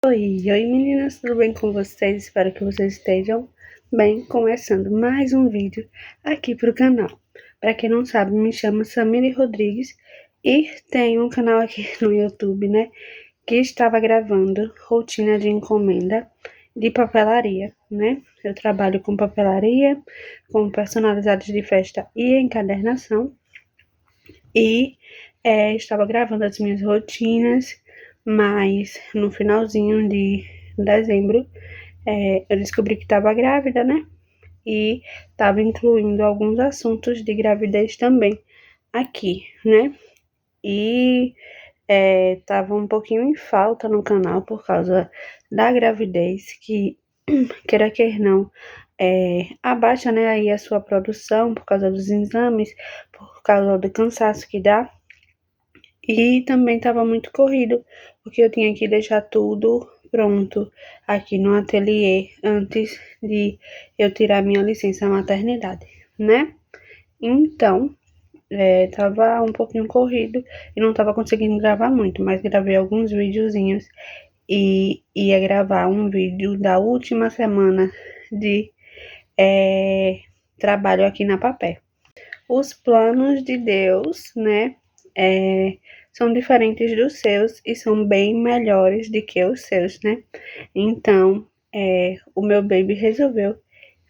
Oi meninas, tudo bem com vocês? Espero que vocês estejam bem. Começando mais um vídeo aqui pro canal. Para quem não sabe, me chamo Samira Rodrigues e tenho um canal aqui no YouTube, né? Que estava gravando rotina de encomenda de papelaria, né? Eu trabalho com papelaria, com personalizados de festa e encadernação. E estava gravando as minhas rotinas, mas no finalzinho de dezembro eu descobri que estava grávida, né? E estava incluindo alguns assuntos de gravidez também aqui, né? E estava um pouquinho em falta no canal por causa da gravidez, que queira quer não, abaixa, né, aí a sua produção por causa dos exames, por causa do cansaço que dá. E também estava muito corrido, porque eu tinha que deixar tudo pronto aqui no ateliê antes de eu tirar minha licença maternidade, né? Então, tava um pouquinho corrido e não tava conseguindo gravar muito, mas gravei alguns videozinhos e ia gravar um vídeo da última semana de trabalho aqui na Papel. Os planos de Deus, né, são diferentes dos seus e são bem melhores do que os seus, né? Então, o meu baby resolveu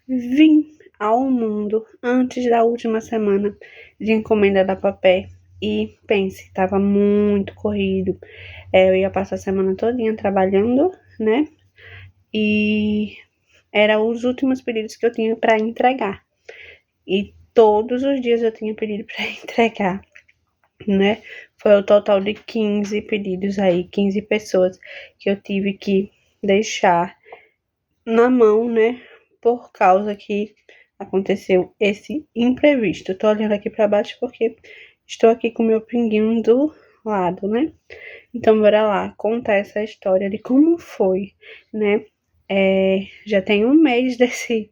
vir ao mundo antes da última semana de encomenda da Papel. E pense, estava muito corrido. Eu ia passar a semana todinha trabalhando, né? E eram os últimos pedidos que eu tinha para entregar. E todos os dias eu tinha pedido para entregar, né? Foi o total de 15 pedidos aí, 15 pessoas que eu tive que deixar na mão, né? Por causa que aconteceu esse imprevisto. Tô olhando aqui para baixo porque estou aqui com meu pinguinho do lado, né? Então, bora lá contar essa história de como foi, né? Já tem um mês desse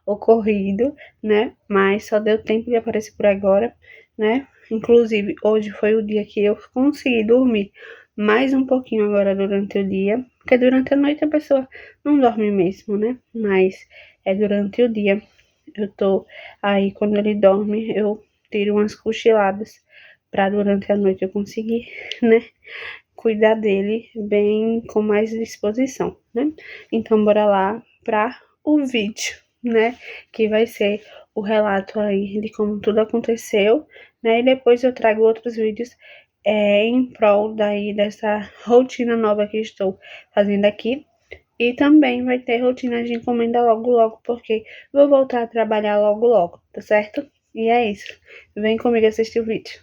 ocorrido, né? Mas só deu tempo de aparecer por agora, né? Inclusive, hoje foi o dia que eu consegui dormir mais um pouquinho agora durante o dia, porque durante a noite a pessoa não dorme mesmo, né? Mas durante o dia. Eu tô aí, quando ele dorme, eu tiro umas cochiladas para durante a noite eu conseguir, né? Cuidar dele bem com mais disposição, né? Então, bora lá para o vídeo, né? Que vai ser o relato aí de como tudo aconteceu, né? E depois eu trago outros vídeos em prol daí dessa rotina nova que estou fazendo aqui. E também vai ter rotina de encomenda logo logo, porque vou voltar a trabalhar logo logo, tá certo? E é isso. Vem comigo assistir o vídeo.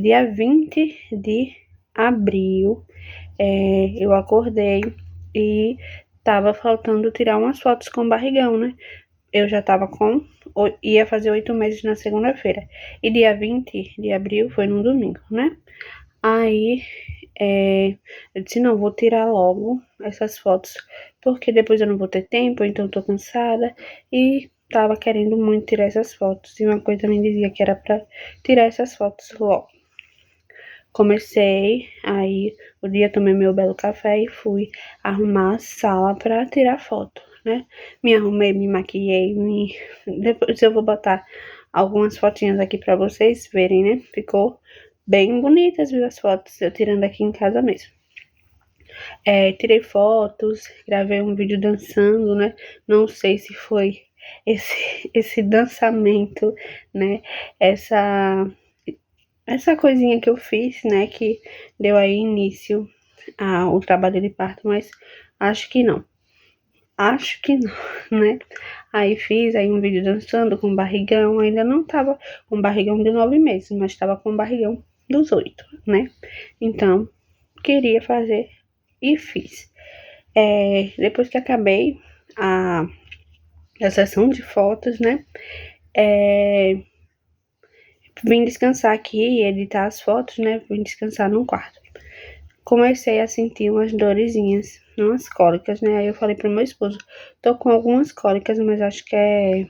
Dia 20 de abril, eu acordei e tava faltando tirar umas fotos com barrigão, né? Eu já tava ia fazer 8 meses na segunda-feira. E dia 20 de abril foi no domingo, né? Aí, eu disse, não, vou tirar logo essas fotos, porque depois eu não vou ter tempo, então eu tô cansada. E tava querendo muito tirar essas fotos. E uma coisa me dizia que era pra tirar essas fotos logo. Comecei, aí o dia tomei meu belo café e fui arrumar a sala pra tirar foto, né? Me arrumei, me maquiei, depois eu vou botar algumas fotinhas aqui pra vocês verem, né? Ficou bem bonitas, viu, as fotos, eu tirando aqui em casa mesmo. Tirei fotos, gravei um vídeo dançando, né? Não sei se foi esse dançamento, né? Essa coisinha que eu fiz, né, que deu aí início ao trabalho de parto, mas acho que não. Acho que não, né? Aí fiz aí um vídeo dançando com barrigão, ainda não tava com barrigão de 9 meses, mas tava com barrigão dos 8, né? Então, queria fazer e fiz. Depois que acabei a sessão de fotos, né? Vim descansar aqui e editar as fotos, né? Vim descansar no quarto. comecei a sentir umas dorezinhas, umas cólicas, né? Aí eu falei pro meu esposo, tô com algumas cólicas, mas acho que é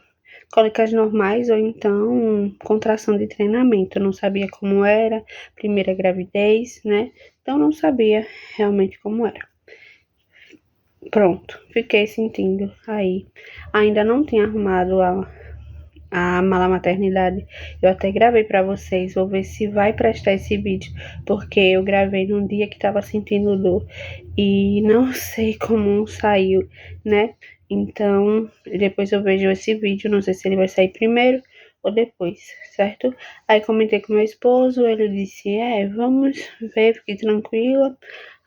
cólicas normais ou então contração de treinamento. Eu não sabia como era, primeira gravidez, né? Então não sabia realmente como era. Pronto, fiquei sentindo aí. Ainda não tinha arrumado a mala maternidade. Eu até gravei pra vocês, vou ver se vai prestar esse vídeo, porque eu gravei num dia que tava sentindo dor e não sei como saiu, né? Então, depois eu vejo esse vídeo, não sei se ele vai sair primeiro ou depois, certo? Aí comentei com meu esposo, ele disse, vamos ver, fique tranquila.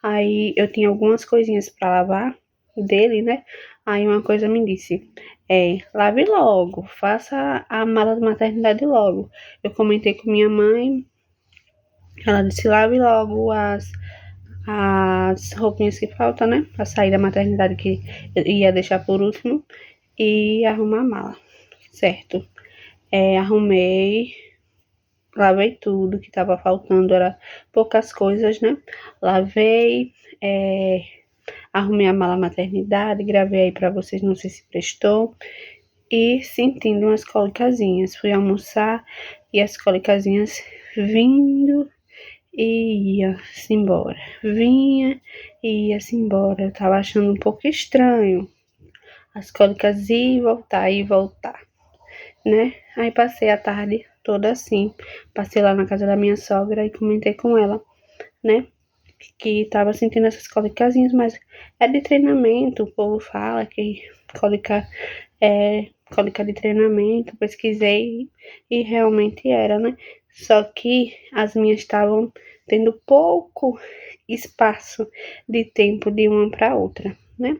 Aí eu tinha algumas coisinhas pra lavar dele, né? Aí uma coisa me disse, lave logo, faça a mala de maternidade logo. Eu comentei com minha mãe, ela disse, lave logo as roupinhas que faltam, né? Pra sair da maternidade que eu ia deixar por último e arrumar a mala, certo? Arrumei, lavei tudo que tava faltando, era poucas coisas, né? Lavei, arrumei a mala maternidade, gravei aí pra vocês, não sei se prestou. E sentindo umas cólicazinhas. Fui almoçar e as cólicazinhas vindo e ia-se embora. Vinha e ia-se embora. Eu tava achando um pouco estranho. As cólicas ir e voltar, né? Aí passei a tarde toda assim. Passei lá na casa da minha sogra e comentei com ela, né? Que tava sentindo essas cólicazinhas, mas é de treinamento. O povo fala que cólica é cólica de treinamento, pesquisei e realmente era, né? Só que as minhas estavam tendo pouco espaço de tempo de uma para outra, né?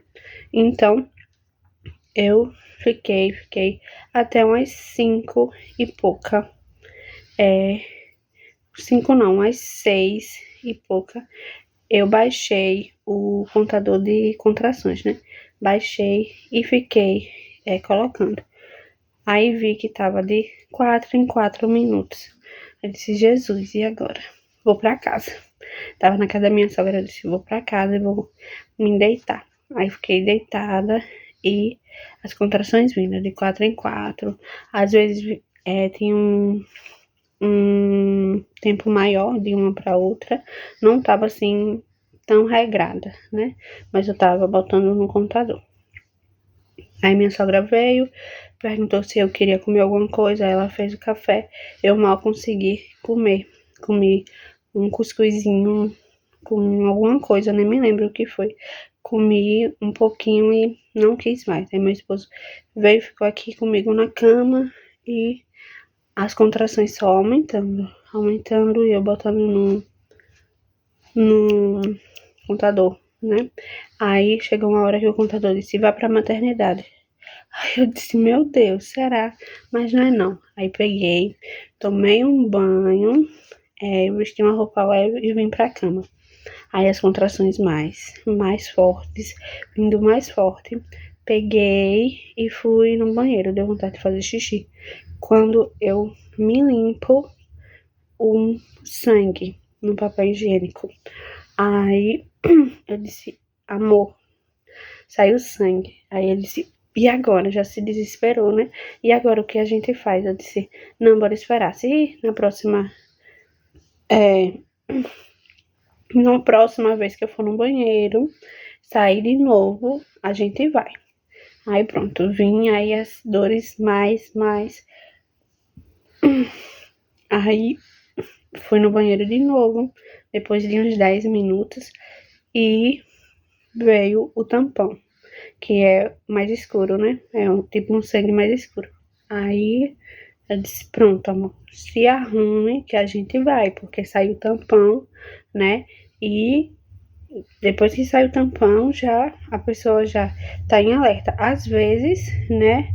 Então eu fiquei até umas 5 e pouca, 5 não, umas 6 e pouca. Eu baixei o contador de contrações, né? Baixei e fiquei colocando. Aí vi que tava de 4 em 4 minutos. Eu disse, Jesus, e agora? Vou pra casa. Tava na casa da minha sogra, eu disse, vou pra casa e vou me deitar. Aí fiquei deitada e as contrações vindo de 4 em 4. Às vezes tinha um tempo maior de uma pra outra. Não tava assim tão regrada, né? Mas eu tava botando no contador. Aí minha sogra veio, perguntou se eu queria comer alguma coisa, ela fez o café. Eu mal consegui comer. Comi um cuscuzinho com alguma coisa, nem me lembro o que foi. Comi um pouquinho e não quis mais. Aí meu esposo veio, ficou aqui comigo na cama e as contrações só aumentando e eu botando no contador, né? Aí chegou uma hora que o contador disse, vá pra maternidade. Aí eu disse, meu Deus, será? Mas não é não. Aí peguei, tomei um banho, vesti uma roupa leve e vim pra cama. Aí as contrações mais fortes, vindo mais forte. Peguei e fui no banheiro, deu vontade de fazer xixi. Quando eu me limpo, um sangue no papel higiênico. Aí eu disse, amor, saiu sangue. Aí ele disse, e agora? Já se desesperou, né? E agora o que a gente faz? Eu disse, não, bora esperar. Se na próxima vez que eu for no banheiro, sair de novo, a gente vai. Aí pronto, vim aí as dores mais. Aí fui no banheiro de novo, depois de uns 10 minutos, e veio o tampão, que é mais escuro, né? É tipo um sangue mais escuro. Aí eu disse, pronto, amor, se arrume que a gente vai, porque saiu o tampão, né? E depois que sai o tampão, já a pessoa já tá em alerta. Às vezes, né,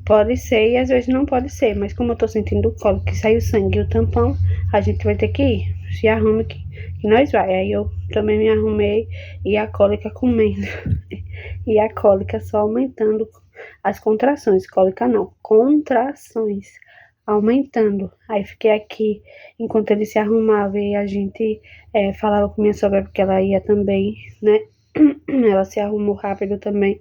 pode ser e às vezes não pode ser, mas como eu tô sentindo o colo, que saiu sangue e o tampão, a gente vai ter que ir. Se arrume que nós vai. Aí eu também me arrumei e a cólica comendo. E a cólica só aumentando as contrações. Cólica não, contrações aumentando. Aí fiquei aqui enquanto ele se arrumava e a gente falava com minha sogra porque ela ia também, né? Ela se arrumou rápido também.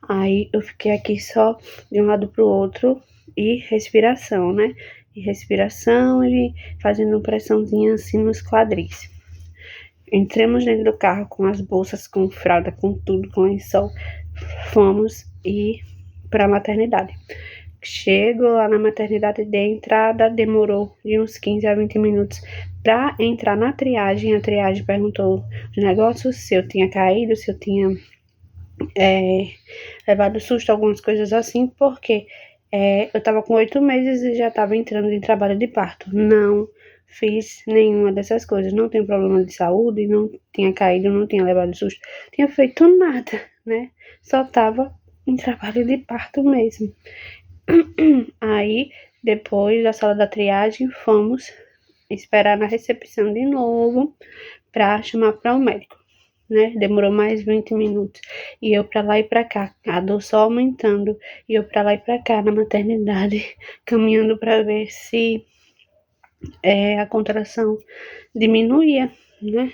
Aí eu fiquei aqui só de um lado pro outro e respiração, né? E respiração e fazendo pressãozinha assim nos quadris. Entramos dentro do carro com as bolsas, com fralda, com tudo, com lençol. Fomos ir para a maternidade. Chego lá na maternidade de entrada, demorou de uns 15 a 20 minutos para entrar na triagem. A triagem perguntou os negócios, se eu tinha caído, se eu tinha levado susto, algumas coisas assim, porque eu tava com 8 meses e já tava entrando em trabalho de parto. Não fiz nenhuma dessas coisas, não tenho problema de saúde, não tinha caído, não tinha levado susto, tinha feito nada, né? Só tava em trabalho de parto mesmo. Aí, depois da sala da triagem, fomos esperar na recepção de novo para chamar para o médico, né? Demorou mais 20 minutos. E eu para lá e para cá, a dor só aumentando. E eu para lá e para cá na maternidade, caminhando para ver se a contração diminuía, né?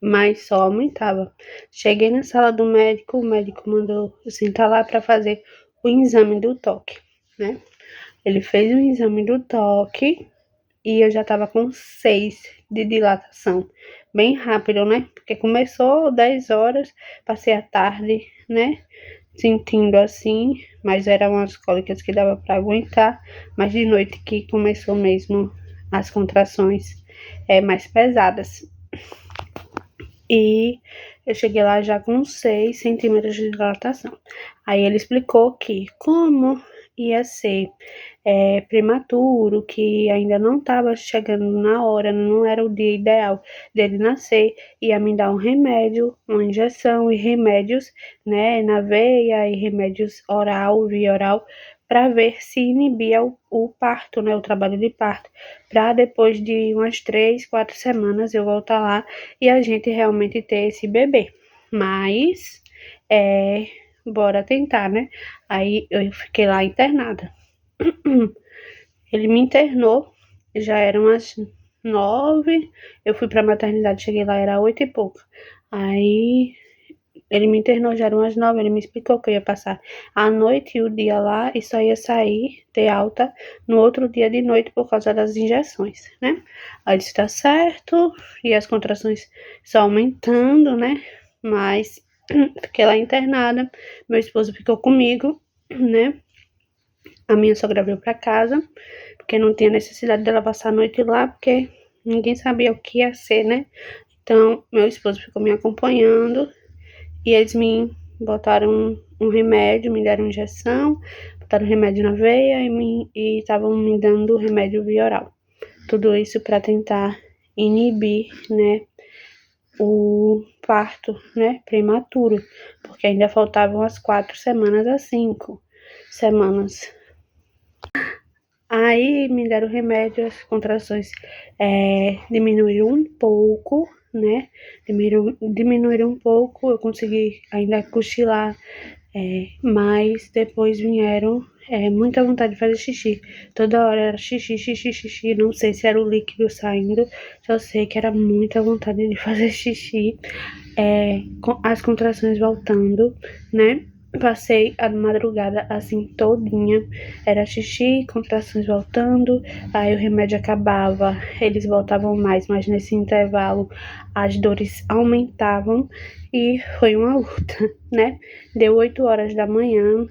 Mas só aumentava. Cheguei na sala do médico, o médico mandou eu sentar lá para fazer o exame do toque, né? Ele fez o exame do toque e eu já tava com 6 de dilatação. Bem rápido, né? Porque começou 10 horas, passei a tarde, né? Sentindo assim, mas eram umas cólicas que dava para aguentar. Mas de noite que começou mesmo as contrações mais pesadas. E eu cheguei lá já com 6 centímetros de dilatação. Aí ele explicou que como ia ser prematuro, que ainda não estava chegando na hora, não era o dia ideal dele nascer, ia me dar um remédio, uma injeção e remédios, né, na veia e remédios oral, via oral, para ver se inibia o parto, né, o trabalho de parto, para depois de umas 3, 4 semanas eu voltar lá e a gente realmente ter esse bebê. Mas, bora tentar, né? Aí eu fiquei lá internada. Ele me internou, já eram as 9, eu fui pra maternidade, cheguei lá, era 8 e pouco. Aí ele me internou, já eram as 9, ele me explicou que eu ia passar a noite e o dia lá e só ia sair, ter alta, no outro dia de noite por causa das injeções, né? Aí disse, tá certo, e as contrações só aumentando, né? Mas fiquei lá internada, meu esposo ficou comigo, né? A minha sogra veio pra casa, porque não tinha necessidade dela passar a noite lá, porque ninguém sabia o que ia ser, né? Então, meu esposo ficou me acompanhando e eles me botaram um remédio, me deram injeção, botaram remédio na veia e estavam me dando remédio via oral. Tudo isso para tentar inibir, né, o parto, né, prematuro, porque ainda faltavam as 4 semanas a 5 semanas. Aí me deram remédio, as contrações diminuíram um pouco, né? Diminuíram um pouco, eu consegui ainda cochilar, mas depois vieram muita vontade de fazer xixi. Toda hora era xixi, xixi, xixi. Não sei se era o líquido saindo, só sei que era muita vontade de fazer xixi. Com as contrações voltando, né? Passei a madrugada assim todinha, era xixi, contrações voltando, aí o remédio acabava, eles voltavam mais, mas nesse intervalo as dores aumentavam e foi uma luta, né? Deu 8 horas da manhã,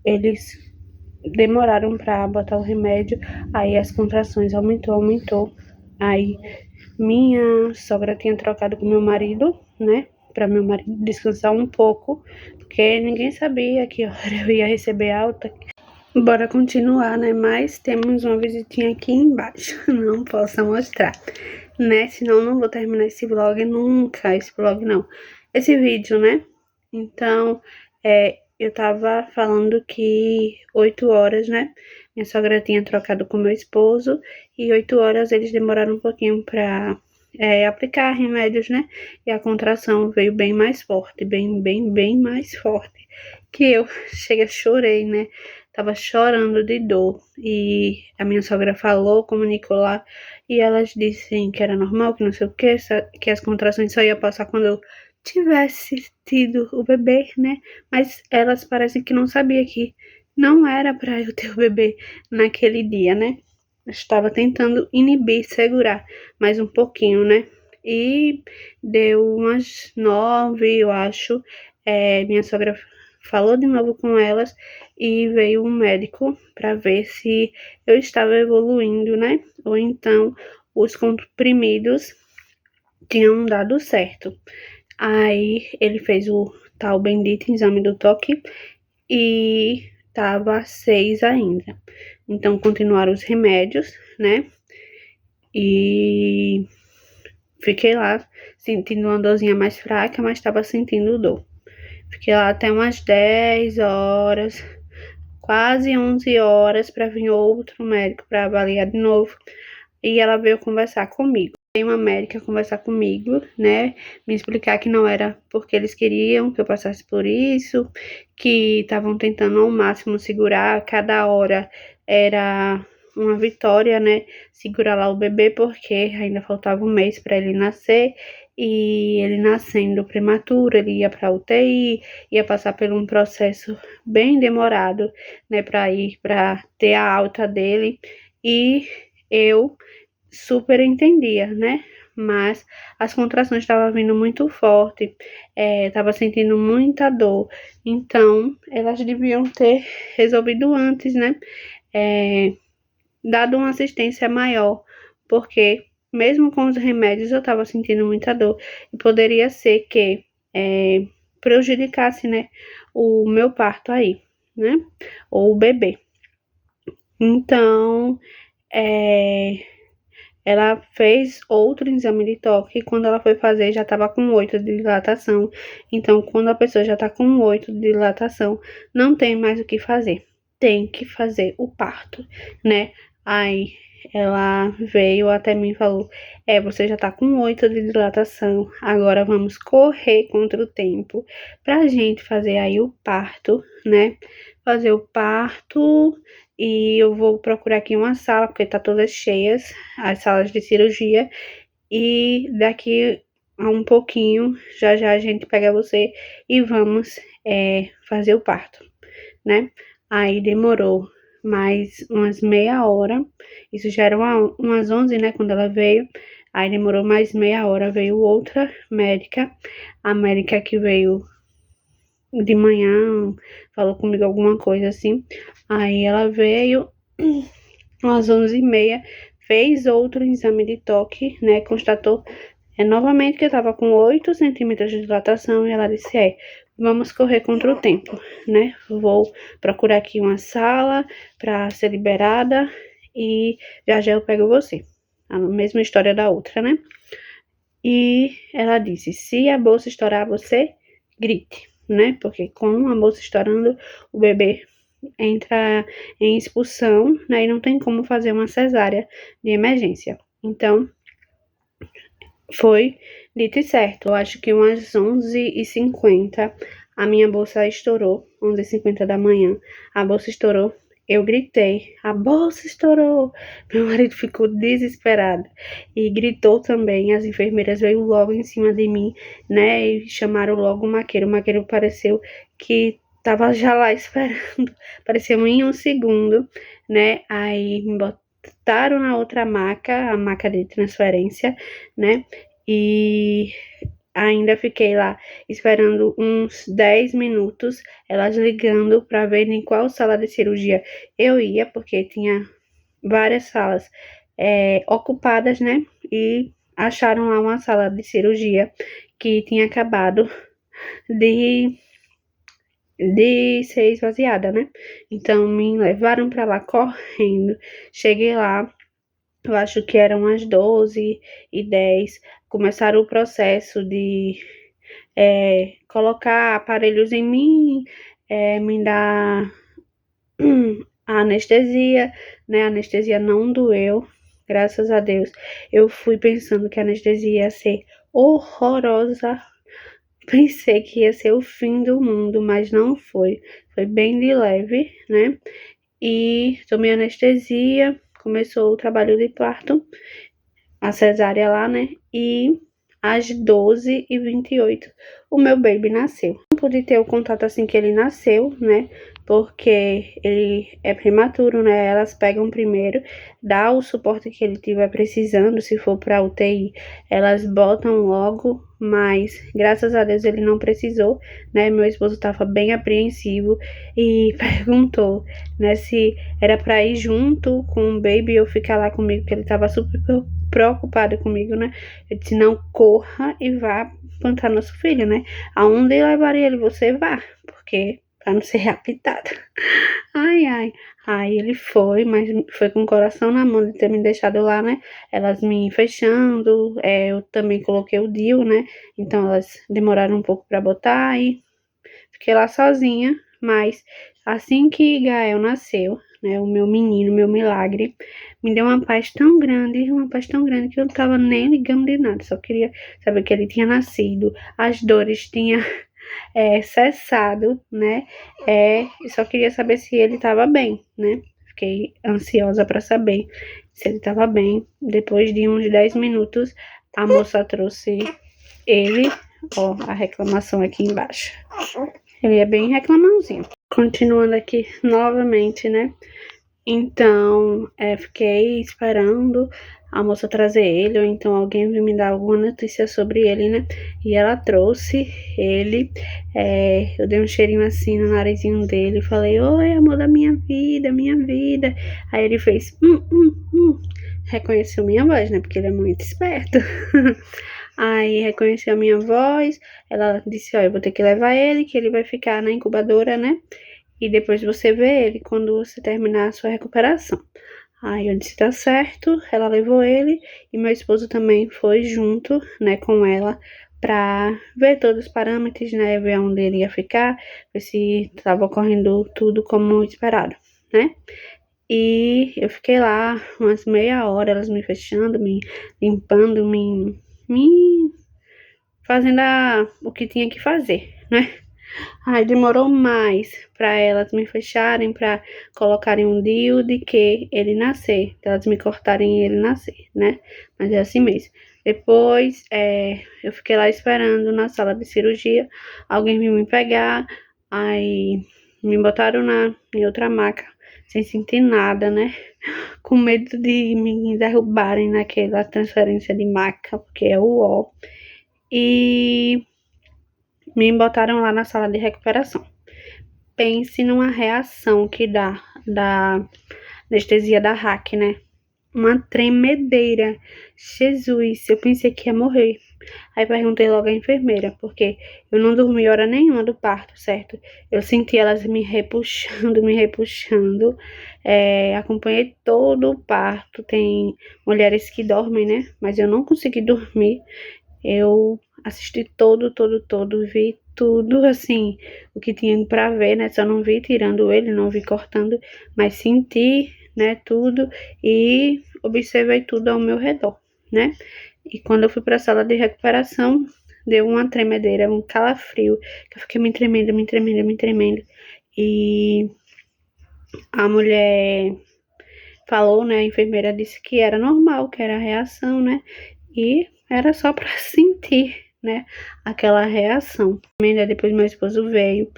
eles demoraram para botar o remédio, aí as contrações aumentou, aí minha sogra tinha trocado com meu marido, né? Para meu marido descansar um pouco, porque ninguém sabia que hora eu ia receber alta. Bora continuar, né? Mas temos uma visitinha aqui embaixo. Não posso mostrar, né? Senão não vou terminar esse vlog nunca. Esse vlog não. Esse vídeo, né? Então, eu tava falando que 8 horas, né? Minha sogra tinha trocado com meu esposo. E 8 horas eles demoraram um pouquinho pra aplicar remédios, né? E a contração veio bem mais forte, bem mais forte. Que eu chorei, né? tava chorando de dor. E a minha sogra falou, comunicou lá, e elas disseram que era normal, que não sei o que, que as contrações só ia passar quando eu tivesse tido o bebê, né? Mas elas parecem que não sabiam que não era para eu ter o bebê naquele dia, né? Eu estava tentando inibir, segurar mais um pouquinho, né? E deu umas 9, eu acho. Minha sogra falou de novo com elas e veio um médico para ver se eu estava evoluindo, né? Ou então os comprimidos tinham dado certo. Aí ele fez o tal bendito exame do toque e tava 6 ainda. Então continuaram os remédios, né? E fiquei lá sentindo uma dorzinha mais fraca, mas estava sentindo dor. Fiquei lá até umas 10 horas, quase 11 horas, para vir outro médico para avaliar de novo. E ela veio conversar comigo. Veio uma médica conversar comigo, né? Me explicar que não era porque eles queriam que eu passasse por isso, que estavam tentando ao máximo segurar, cada hora era uma vitória, né? Segurar lá o bebê, porque ainda faltava um mês para ele nascer. E ele nascendo prematuro, ele ia para UTI, ia passar por um processo bem demorado, né, para ir para ter a alta dele. E eu super entendia, né? Mas as contrações estavam vindo muito forte, estava sentindo muita dor. Então, elas deviam ter resolvido antes, né? Dado uma assistência maior, porque mesmo com os remédios eu estava sentindo muita dor e poderia ser que prejudicasse, né, o meu parto aí, né? Ou o bebê. Então, ela fez outro exame de toque e quando ela foi fazer já estava com 8 de dilatação. Então, quando a pessoa já está com 8 de dilatação, não tem mais o que fazer. Tem que fazer o parto, né? Aí ela veio até mim e falou: você já tá com 8 de dilatação, agora vamos correr contra o tempo pra gente fazer aí o parto, né? Fazer o parto e eu vou procurar aqui uma sala, porque tá todas cheias, as salas de cirurgia, e daqui a um pouquinho, já já a gente pega você e vamos fazer o parto, né? Aí demorou mais umas meia hora, isso já era umas 11, né, quando ela veio. Aí demorou mais meia hora, veio outra médica, a médica que veio de manhã, falou comigo alguma coisa assim. Aí ela veio às 11h30, fez outro exame de toque, né, constatou novamente que eu estava com 8 centímetros de dilatação e ela disse, vamos correr contra o tempo, né? Vou procurar aqui uma sala para ser liberada e já já eu pego você. A mesma história da outra, né? E ela disse, se a bolsa estourar, você grite, né? Porque com a bolsa estourando, o bebê entra em expulsão, né? E não tem como fazer uma cesárea de emergência. Então, foi dito e certo. Eu acho que umas 11h50 a minha bolsa estourou. 11h50 da manhã a bolsa estourou. Eu gritei, a bolsa estourou. Meu marido ficou desesperado e gritou também. As enfermeiras veio logo em cima de mim, né? E chamaram logo o maqueiro. O maqueiro pareceu que tava já lá esperando. Pareceu em um segundo, né? Aí me botaram na outra maca, a maca de transferência, né? E ainda fiquei lá esperando uns 10 minutos, elas ligando para ver em qual sala de cirurgia eu ia, porque tinha várias salas ocupadas, né? E acharam lá uma sala de cirurgia que tinha acabado de ser esvaziada, né? Então me levaram para lá correndo. Cheguei lá, eu acho que eram as 12h10. Começaram o processo de colocar aparelhos em mim, me dar a anestesia, né? A anestesia não doeu, graças a Deus. Eu fui pensando que a anestesia ia ser horrorosa. pensei que ia ser o fim do mundo, mas não foi. Foi bem de leve, né? E tomei anestesia, começou o trabalho de parto, a cesárea lá, né? E às 12h28 o meu baby nasceu. Não pude ter o contato assim que ele nasceu, né? Porque ele é prematuro, né? Elas pegam primeiro, dá o suporte que ele tiver precisando, se for para UTI, elas botam logo, mas graças a Deus ele não precisou, né? Meu esposo estava bem apreensivo e perguntou, né, se era para ir junto com o baby ou ficar lá comigo, porque ele estava super preocupado comigo, né? Eu disse, não, corra e vá plantar nosso filho, né? Aonde eu levaria ele, você vá, porque pra não ser raptada. Ai, ai. Aí ele foi, mas foi com o coração na mão de ter me deixado lá, né? Elas me fechando, eu também coloquei o DIU, né? Então elas demoraram um pouco pra botar e fiquei lá sozinha, mas assim que Gael nasceu, né, o meu menino, meu milagre, me deu uma paz tão grande que eu não tava nem ligando de nada, só queria saber que ele tinha nascido, as dores tinham cessado, né, e só queria saber se ele estava bem, né, fiquei ansiosa para saber se ele estava bem. Depois de uns 10 minutos, a moça trouxe ele, ó, a reclamação aqui embaixo. Ele é bem reclamãozinho. Continuando aqui novamente, né? Então, fiquei esperando a moça trazer ele, ou então alguém vir me dar alguma notícia sobre ele, né? E ela trouxe ele, eu dei um cheirinho assim no narizinho dele, falei, oi, amor da minha vida, minha vida. Aí ele fez, reconheceu minha voz, né? Porque ele é muito esperto. Aí reconheceu a minha voz, ela disse, ó, eu vou ter que levar ele, que ele vai ficar na incubadora, né? E depois você vê ele quando você terminar a sua recuperação. Aí eu disse, tá certo, ela levou ele e meu esposo também foi junto, né, com ela pra ver todos os parâmetros, né, ver onde ele ia ficar, ver se estava ocorrendo tudo como esperado, né? E eu fiquei lá umas meia hora, elas me fechando, me limpando, me fazendo o que tinha que fazer, né? Aí demorou mais para elas me fecharem, para colocarem um DIU de que ele nascer, elas me cortarem e ele nascer, né? Mas é assim mesmo. Depois, eu fiquei lá esperando na sala de cirurgia, alguém veio me pegar, aí me botaram em outra maca, sem sentir nada, né? Com medo de me derrubarem naquela transferência de maca, porque é o ó. E me botaram lá na sala de recuperação. Pense numa reação que dá da anestesia da RAC, né? Uma tremedeira. Jesus, eu pensei que ia morrer. Aí perguntei logo à enfermeira, porque eu não dormi hora nenhuma do parto, certo? Eu senti elas me repuxando, me repuxando. Acompanhei todo o parto. Tem mulheres que dormem, né? Mas eu não consegui dormir. Eu assisti todo, vi tudo, assim, o que tinha pra ver, né? Só não vi tirando ele, não vi cortando, mas senti, né, tudo e observei tudo ao meu redor, né? E quando eu fui pra sala de recuperação, deu uma tremedeira, um calafrio, que eu fiquei me tremendo, me tremendo, me tremendo. E a mulher falou, né, a enfermeira disse que era normal, que era a reação, né? E era só para sentir, né, aquela reação. Depois meu esposo veio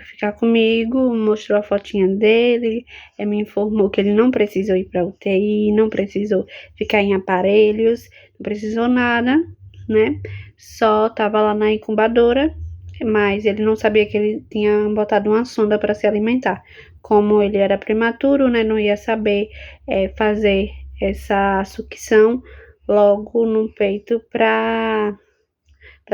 ficar comigo, mostrou a fotinha dele, me informou que ele não precisou ir para UTI, não precisou ficar em aparelhos, não precisou nada, né? Só tava lá na incubadora, mas ele não sabia que ele tinha botado uma sonda para se alimentar. Como ele era prematuro, né, não ia saber fazer essa sucção logo no peito para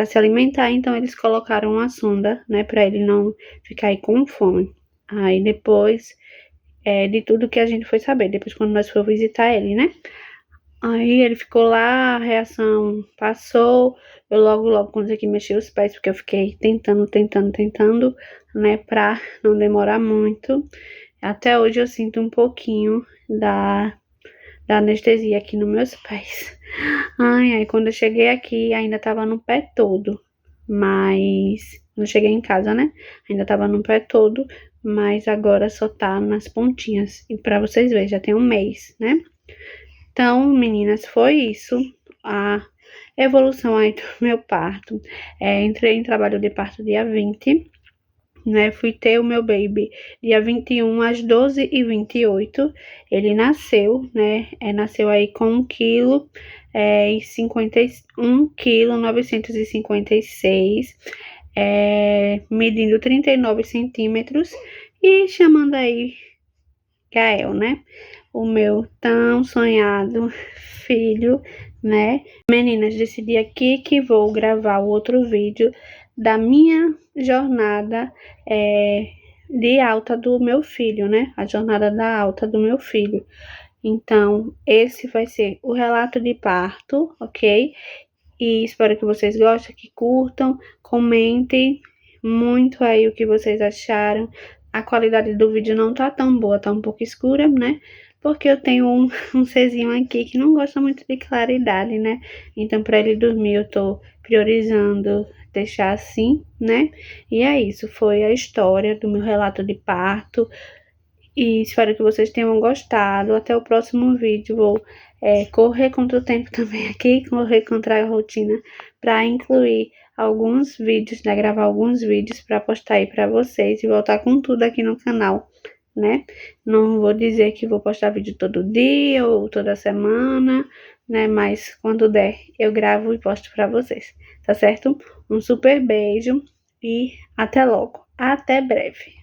se alimentar, então eles colocaram uma sonda, né, para ele não ficar aí com fome. Aí depois de tudo que a gente foi saber, depois quando nós fomos visitar ele, né? Aí ele ficou lá, a reação passou, eu logo consegui mexer os pés, porque eu fiquei tentando, né, pra não demorar muito. Até hoje eu sinto um pouquinho da anestesia aqui nos meus pés. Ai, quando eu cheguei aqui, ainda tava no pé todo. mas não cheguei em casa, né? Ainda tava no pé todo, mas agora só tá nas pontinhas. E pra vocês verem, já tem um mês, né? Então, meninas, foi isso. A evolução aí do meu parto. Entrei em trabalho de parto dia 20, né? Fui ter o meu baby dia 21 às 12h28. Ele nasceu, né? Nasceu aí com 1 quilo e 1 quilo 956, medindo 39 centímetros e chamando aí Gael, né? O meu tão sonhado filho, né? Meninas, decidi aqui que vou gravar o outro vídeo da minha jornada de alta do meu filho, né? A jornada da alta do meu filho. Então, esse vai ser o relato de parto, ok? E espero que vocês gostem, que curtam, comentem muito aí o que vocês acharam. A qualidade do vídeo não tá tão boa, tá um pouco escura, né? Porque eu tenho um Czinho aqui que não gosta muito de claridade, né? Então, para ele dormir, eu tô priorizando deixar assim, né? E é isso, foi a história do meu relato de parto. E espero que vocês tenham gostado. Até o próximo vídeo. Vou correr contra o tempo também aqui, correr contra a rotina, para incluir alguns vídeos, né? Gravar alguns vídeos para postar aí para vocês e voltar com tudo aqui no canal, né? Não vou dizer que vou postar vídeo todo dia ou toda semana, né? Mas quando der, eu gravo e posto para vocês, tá certo? Um super beijo e até logo. Até breve.